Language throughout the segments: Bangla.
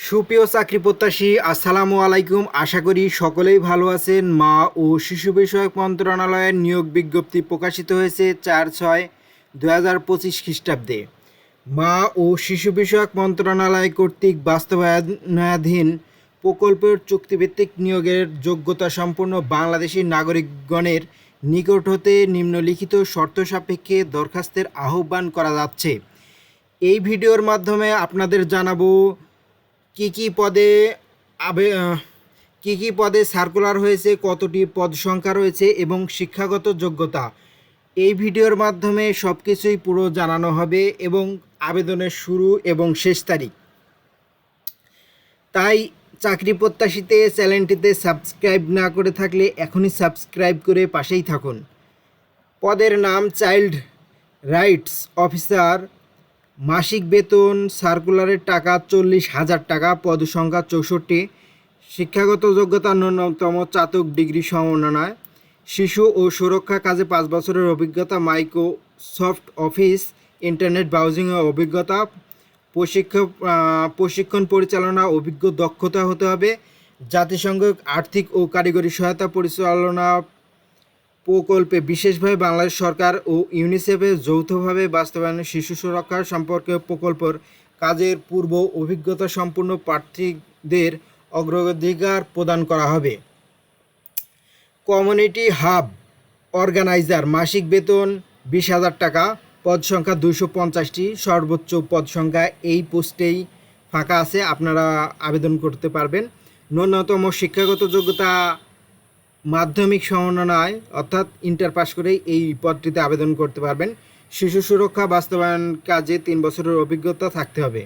সুপ্রিয় চাকরি প্রত্যাশী, আসসালামু আলাইকুম। আশা করি সকলেই ভালো আছেন। মা ও শিশু বিষয়ক মন্ত্রণালয়ের নিয়োগ বিজ্ঞপ্তি প্রকাশিত হয়েছে 4/6/2025 খ্রিস্টাব্দে। মা ও শিশু বিষয়ক মন্ত্রণালয় কর্তৃক বাস্তবায়নাধীন প্রকল্পের চুক্তিভিত্তিক নিয়োগের যোগ্যতা সম্পন্ন বাংলাদেশি নাগরিকগণের নিকট হতে নিম্নলিখিত শর্ত সাপেক্ষে দরখাস্তের আহ্বান করা যাচ্ছে। এই ভিডিওর মাধ্যমে আপনাদের জানাবো কি কি পদে আবে কি কি পদে সার্কুলার হয়েছে, কতটি পদ সংখ্যা রয়েছে এবং শিক্ষাগত যোগ্যতা। এই ভিডিওর মাধ্যমে সব কিছুই পুরো জানানো হবে এবং আবেদনের শুরু এবং শেষ তারিখ। তাই চাকরি প্রত্যাশীতে চ্যানেলটিতে সাবস্ক্রাইব না করে থাকলে এখনই সাবস্ক্রাইব করে পাশেই থাকুন। পদের নাম চাইল্ড রাইটস অফিসার। মাসিক বেতন সার্কুলারের টাকা 40,000 টাকা। পদ সংখ্যা 64। শিক্ষাগত যোগ্যতা ন্যূনতম স্নাতক ডিগ্রি সমন্বয়। শিশু ও সুরক্ষা কাজে 5 বছরের অভিজ্ঞতা। মাইক্রোসফট অফিস ইন্টারনেট ব্রাউজিংয়ের অভিজ্ঞতা। প্রশিক্ষণ পরিচালনা অভিজ্ঞ দক্ষতা হতে হবে। জাতিসংঘ আর্থিক ও কারিগরি সহায়তা পরিচালনা প্রকল্পে বিশেষভাবে বাংলাদেশ সরকার ও ইউনিসেফের যৌথভাবে বাস্তবায়নে শিশু সুরক্ষা সম্পর্কে প্রকল্পের কাজের পূর্ব অভিজ্ঞতা সম্পন্ন প্রার্থীদের অগ্রাধিকার প্রদান করা হবে। Community hub organiser. মাসিক বেতন 20,000 টাকা। পদ সংখ্যা 250টি। সর্বোচ্চ পদ সংখ্যা এই পোস্টেই ফাঁকা আছে, আপনারা আবেদন করতে পারবেন। ন্যূনতম শিক্ষাগত যোগ্যতা মাধ্যমিক সমন্বয় অর্থাৎ ইন্টার পাস করেই এই পদটিতে আবেদন করতে পারবেন। শিশু সুরক্ষা বাস্তবায়ন কাজে 3 বছরের অভিজ্ঞতা থাকতে হবে।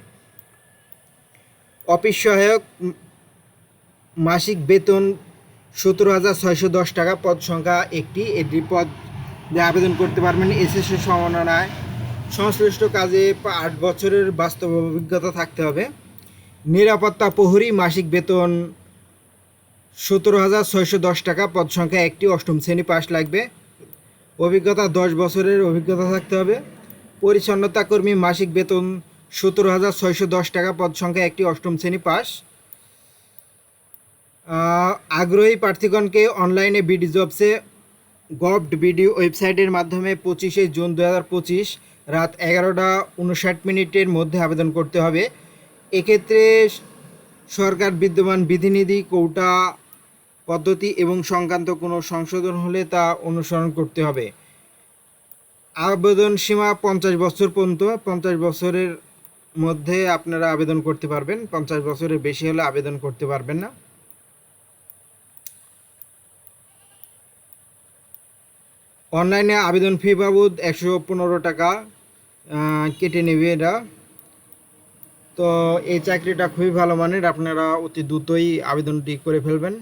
অফিস সহায়ক। মাসিক বেতন 17,610 টাকা। পদ সংখ্যা একটি। এটি পদ আবেদন করতে পারবেন। এসএসসি সমন্বয় সংশ্লিষ্ট কাজে 8 বছরের বাস্তব অভিজ্ঞতা থাকতে হবে। নিরাপত্তা প্রহরী। মাসিক বেতন 17,610 টাকা। পদ সংখ্যা একটি। 8ম শ্রেণী পাস লাগবে। অভিজ্ঞতা 10 বছরের অভিজ্ঞতা থাকতে হবে। পরিচ্ছন্নতা কর্মী। মাসিক বেতন 17,610 টাকা। পদ সংখ্যা একটি। 8ম শ্রেণী পাস। আগ্রহী প্রার্থীগণকে অনলাইনে বিডি জবসে গভট.বিডি ওয়েবসাইটের মাধ্যমে 25শে জুন 2025 রাত 11:59 মধ্যে আবেদন করতে হবে। এক্ষেত্রে সরকার বিদ্যমান বিধিনিধি কোটা পদ্ধতি এবং সংক্রান্ত কোনো সংশোধন হলে তা অনুসরণ করতে হবে। আবেদন সীমা 50 বছর পর্যন্ত। 50 বছরের মধ্যে আপনারা আবেদন করতে পারবেন। 50 বছরের বেশি হলে আবেদন করতে পারবেন না। অনলাইনে আবেদন ফি বাবদ 115 টাকা কেটে নেবে এরা। তো এই চাকরিটা খুবই ভালো মানের, আপনারা অতি দ্রুতই আবেদনটি করে ফেলবেন।